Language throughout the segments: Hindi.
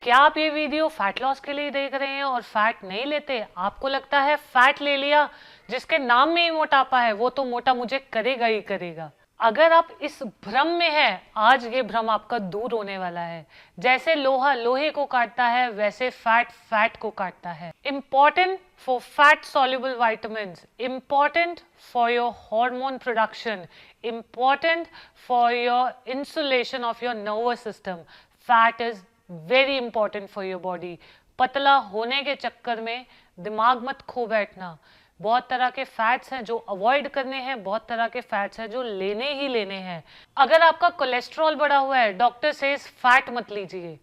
क्या आप ये वीडियो फैट लॉस के लिए देख रहे हैं और फैट नहीं लेते? आपको लगता है फैट ले लिया, जिसके नाम में ही मोटापा है, वो तो मोटा मुझे करेगा ही करेगा। अगर आप इस भ्रम में हैं, आज ये भ्रम आपका दूर होने वाला है। जैसे लोहा लोहे को काटता है, वैसे फैट फैट को काटता है। Important for fat soluble vitamins, important for your hormone production, important for your insulation of your nervous system. Fat is very important for your body. पतला होने के चक्कर में दिमाग मत खो बैठना। बहुत तरह के फैट्स हैं जो अवॉइड करने हैं, बहुत तरह के फैट्स हैं जो लेने ही लेने हैं। अगर आपका कोलेस्ट्रॉल बढ़ा हुआ है, डॉक्टर सेज फैट मत लीजिए।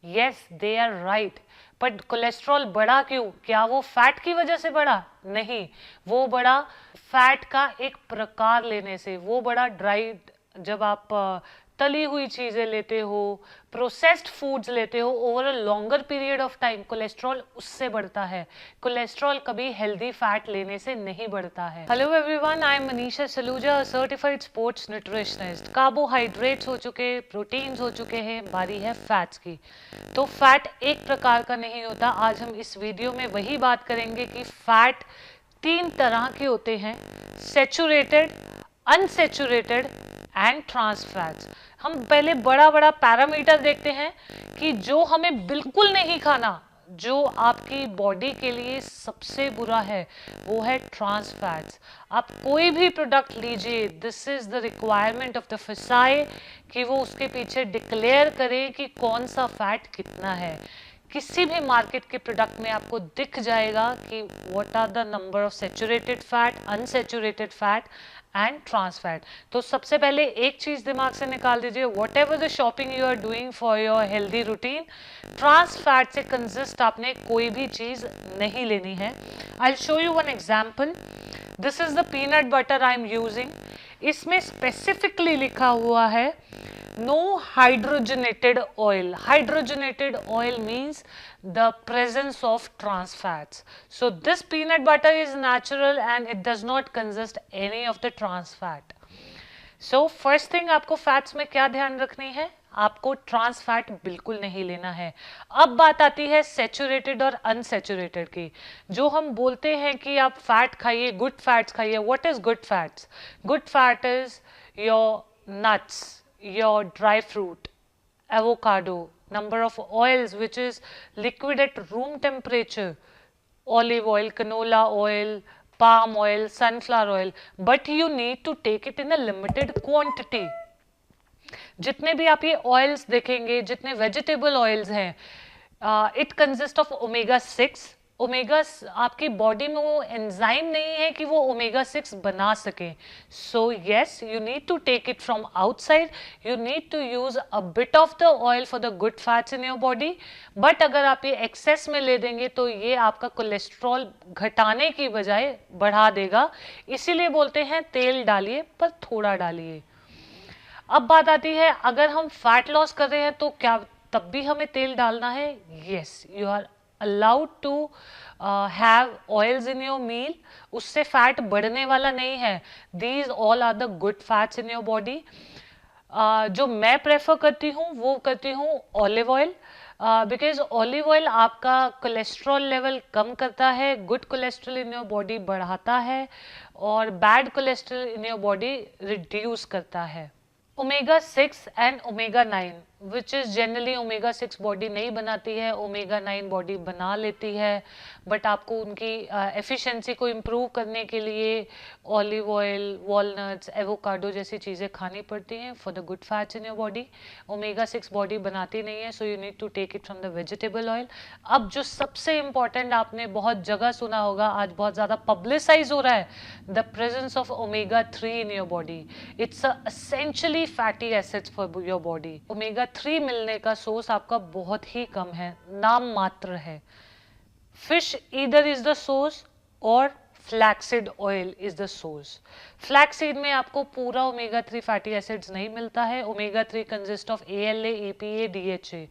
Yes, they are right, but cholesterol बढ़ा क्यों? क्या वो फैट की वजह से बढ़ा? नहीं, वो बढ़ा फैट का एक प्रकार लेने से। वो बढ़ा ड्राइड, जब आप तली हुई चीजें लेते हो, प्रोसेस्ड फूड्स लेते हो over a longer period of time, cholesterol उससे बढ़ता है। कोलेस्ट्रॉल कभी हेल्दी फैट लेने से नहीं बढ़ता है। Hello everyone, I am Manisha Saluja, certified sports nutritionist. Carbohydrates हो चुके, प्रोटीन्स हो चुके हैं, बारी है फैट्स की। तो फैट एक प्रकार का नहीं होता। आज हम इस वीडियो में वही बात करेंगे कि फैट तीन तरह के होते हैं: saturated, unsaturated and trans fats. हम पहले बड़ा बड़ा पैरामीटर देखते हैं कि जो हमें बिल्कुल नहीं खाना, जो आपकी बॉडी के लिए सबसे बुरा है, वो है ट्रांस फैट्स। आप कोई भी प्रोडक्ट लीजिए, this is the requirement of the FSSAI कि वो उसके पीछे डिक्लेयर करे कि कौन सा फैट कितना है। किसी भी मार्केट के प्रोडक्ट में आपको दिख जाएगा कि what are the number of saturated fat, unsaturated fat and trans fat. तो सबसे पहले एक चीज दिमाग से निकाल दीजिए, whatever the shopping you are doing for your healthy routine, trans fat से कंसिस्ट आपने कोई भी चीज नहीं लेनी है। I show you one example. This is the peanut butter I am using. इसमें स्पेसिफिकली लिखा हुआ है no hydrogenated oil. Hydrogenated oil means the presence of trans fats. So this peanut butter is natural and it does not consist any of the trans fat. So first thing, आपको फैट्स में क्या ध्यान रखनी है? आपको ट्रांस फैट बिल्कुल नहीं लेना है। अब बात आती है सैचुरेटेड और अनसैचुरेटेड की। जो हम बोलते हैं कि आप फैट खाइए, गुड फैट्स खाइए। What is good fats? Good fat is your nuts, your dry fruit, avocado, number of oils which is liquid at room temperature, olive oil, canola oil, palm oil, sunflower oil, but you need to take it in a limited quantity. जितने भी आप ये ऑयल्स देखेंगे, जितने वेजिटेबल ऑयल्स हैं, it consist of omega 6। Omega आपकी बॉडी में वो एंजाइम नहीं है कि वो ओमेगा 6 बना सके। So yes, you need to take it from outside, you need to use a bit of the oil for the good fats in your body. But अगर आप ये एक्सेस में ले देंगे तो ये आपका कोलेस्ट्रॉल घटाने की बजाय बढ़ा देगा। इसीलिए बोलते हैं तेल डालिए पर थोड़ा डालिए। अब बात आती है, अगर हम फैट लॉस कर रहे हैं तो क्या तब भी हमें तेल डालना है? Yes, you are allowed to have oils in your meal. उससे फैट बढ़ने वाला नहीं है। These all are the good fats in your body. जो मैं प्रेफर करती हूँ वो करती हूँ olive oil, because olive oil आपका कोलेस्ट्रॉल लेवल कम करता है, good cholesterol in your body बढ़ाता है और bad cholesterol in your body reduce करता है। Omega 6 and omega 9, which is generally omega 6 body नहीं बनाती है, ओमेगा 9 बॉडी बना लेती है। बट आपको उनकी एफिशिएंसी को इम्प्रूव करने के लिए ऑलिव ऑयल, वॉलनट्स, एवोकाडो जैसी चीज़ें खानी पड़ती हैं for the good fats in your body. Omega 6 body बनाती नहीं है, so you need to take it from the vegetable oil. अब जो सबसे इम्पॉर्टेंट, आपने बहुत जगह सुना होगा, आज बहुत ज़्यादा पब्लिसाइज हो रहा है, the presence of omega 3 in your body. It's essentially fatty acids for your body. Omega 3 मिलने का सोर्स आपका बहुत ही कम है, नाम मात्र है। Fish either is the source और flaxseed oil is the source. Flaxseed में आपको पूरा ओमेगा 3 फैटी एसिड्स नहीं मिलता है। Omega 3 consist of ALA, EPA, DHA।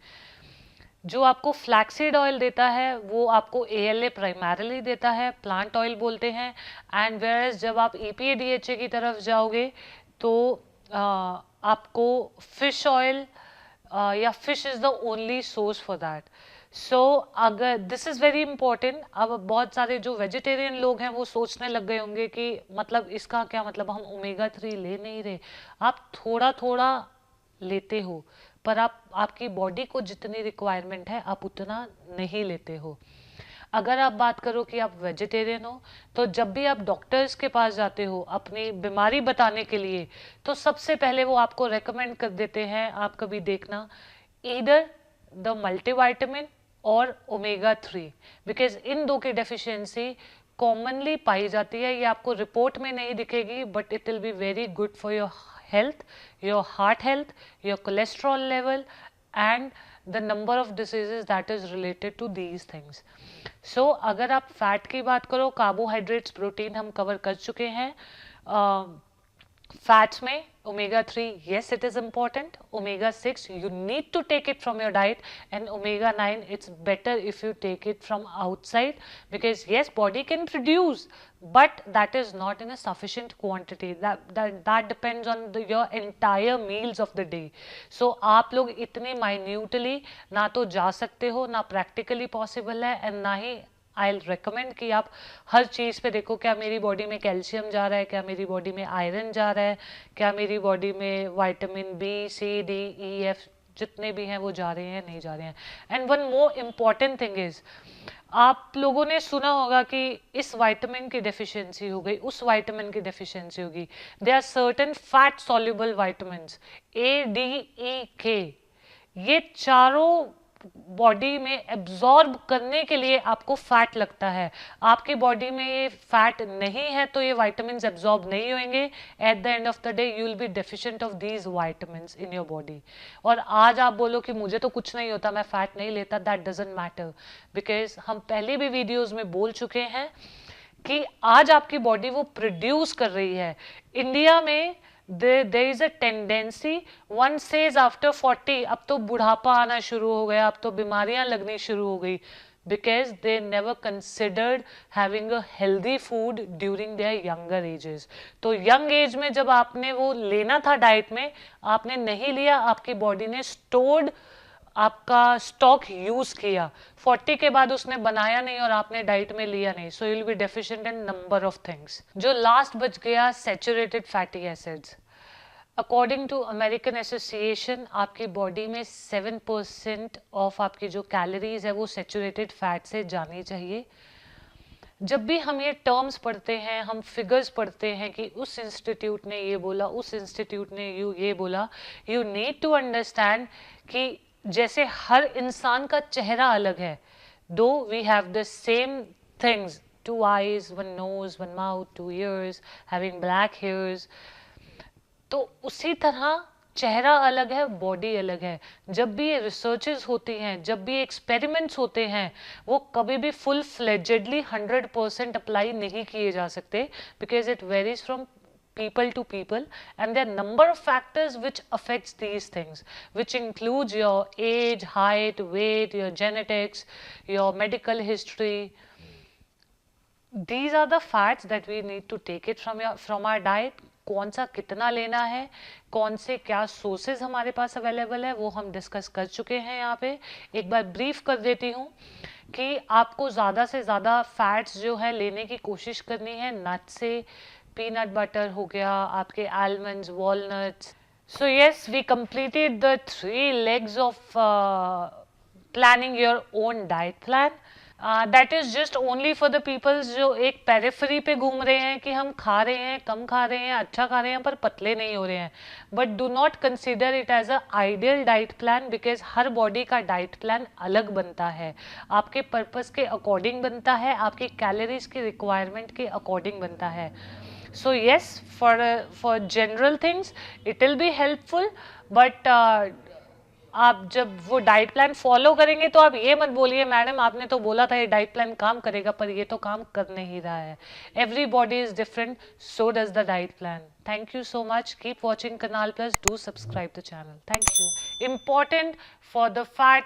जो आपको फ्लैक्सीड ऑयल देता है वो आपको ALA प्राइमरली देता है, प्लांट ऑयल बोलते हैं। एंड वेयरएज जब आप EPA, DHA की तरफ जाओगे तो आपको फिश ऑयल, या fish is the only source for that. So अगर दिस इज वेरी इंपॉर्टेंट. अब बहुत सारे जो वेजिटेरियन लोग हैं वो सोचने लग गए होंगे कि मतलब इसका क्या मतलब, हम ओमेगा 3 ले नहीं रहे. आप थोड़ा थोड़ा लेते हो, पर आप आपकी बॉडी को जितनी रिक्वायरमेंट है आप उतना नहीं लेते हो. अगर आप बात करो कि आप वेजिटेरियन हो, तो जब भी आप डॉक्टर्स के पास जाते हो अपनी बीमारी बताने के लिए, तो सबसे पहले वो आपको रेकमेंड कर देते हैं, आप कभी देखना, ईदर द मल्टीविटामिन और ओमेगा 3, बिकॉज इन दो की डेफिशिएंसी कॉमनली पाई जाती है. ये आपको रिपोर्ट में नहीं दिखेगी, but it will be very good for your health, your heart health, your cholesterol level, and the number of diseases that is related to these things. So अगर आप फैट की बात करो, कार्बोहाइड्रेट्स, प्रोटीन हम कवर कर चुके हैं. फैट्स में omega 3, yes, it is important. Omega 6, you need to take it from your diet, and omega 9, it's better if you take it from outside, because yes, body can produce, but that is not in a sufficient quantity. That depends on your entire meals of the day. So आप लोग इतने minutely ना तो जा सकते हो, ना practically possible है, and ना ही आई रिकमेंड कि आप हर चीज़ पे देखो, क्या मेरी बॉडी में कैल्शियम जा रहा है, क्या मेरी बॉडी में आयरन जा रहा है, क्या मेरी बॉडी में विटामिन बी, सी, डी, ई, एफ जितने भी हैं वो जा रहे हैं, नहीं जा रहे हैं. And one more important thing is, आप लोगों ने सुना होगा कि इस विटामिन की डेफिशिएंसी हो गई, उस विटामिन की डेफिशिएंसी होगी. They are certain fat soluble vitamins, A, D, E, K. ये चारों बॉडी में एब्जॉर्ब करने के लिए आपको फैट लगता है. आपकी बॉडी में ये फैट नहीं है तो ये विटामिन्स एब्जॉर्ब नहीं होंगे. At the end of the day you will be deficient of these vitamins in your body. और आज आप बोलो कि मुझे तो कुछ नहीं होता, मैं फैट नहीं लेता, दैट डजंट मैटर, बिकॉज हम पहले भी वीडियोज में बोल चुके हैं कि आज आपकी बॉडी वो प्रोड्यूस कर रही है. इंडिया में there is a tendency, one says after 40 अब तो बुढ़ापा आना शुरू हो गया, अब तो बीमारियां लगनी शुरू हो गई, because they never considered having a healthy food during their younger ages. तो यंग एज में जब आपने वो लेना था डाइट में, आपने नहीं लिया, आपकी बॉडी ने स्टोर्ड आपका स्टॉक यूज किया, 40 के बाद उसने बनाया नहीं और आपने डाइट में लिया नहीं, so you will be deficient in number of things. जो लास्ट बच गया, saturated fatty acids. According to American association आपकी बॉडी में 7% ऑफ आपकी जो कैलोरीज है वो सैचुरेटेड फैट से जानी चाहिए. जब भी हम ये टर्म्स पढ़ते हैं, हम फिगर्स पढ़ते हैं कि उस इंस्टीट्यूट ने ये बोला, उस इंस्टीट्यूट ने ये बोला, यू नीड टू अंडरस्टैंड कि जैसे हर इंसान का चेहरा अलग है, though we have the same things, 2 eyes, 1 nose, 1 mouth, 2 ears, having black hairs, तो उसी तरह चेहरा अलग है, बॉडी अलग है. जब भी ये रिसर्चेस होती हैं, जब भी एक्सपेरिमेंट्स होते हैं, वो कभी भी फुल फ्लेजेडली 100% अप्लाई नहीं किए जा सकते, because it varies from people to people, and there are number of factors which affects these things, which includes your age, height, weight, your genetics, your medical history. These are the facts that we need to take it from our diet. कौन सा कितना लेना है, कौन से क्या सोर्सेज हमारे पास अवेलेबल है, वो हम डिस्कस कर चुके हैं यहाँ पे. एक बार ब्रीफ कर देती हूँ कि आपको ज़्यादा से ज़्यादा फैट्स जो है लेने की कोशिश करनी है नट से. पीनट बटर हो गया, आपके almonds, walnuts. So yes, we completed the 3 legs of planning your own diet plan. That is just only for the peoples जो एक पेरिफेरी पे घूम रहे हैं कि हम खा रहे हैं, कम खा रहे हैं, अच्छा खा रहे हैं, पर पतले नहीं हो रहे हैं. But do not consider it as a ideal diet plan, because हर बॉडी का डाइट प्लान अलग बनता है, आपके पर्पस के अकॉर्डिंग बनता है, आपकी कैलोरीज की रिक्वायरमेंट के अकॉर्डिंग बनता है. So yes, for general things it will be helpful, but आप जब वो डाइट प्लान फॉलो करेंगे तो आप ये मत बोलिए मैडम आपने तो बोला था ये डाइट प्लान काम करेगा, पर ये तो काम कर नहीं रहा है. Every body is different, so does the diet plan. Thank you so much. Keep watching Canal Plus. Do subscribe the channel. Thank you. Important for the fat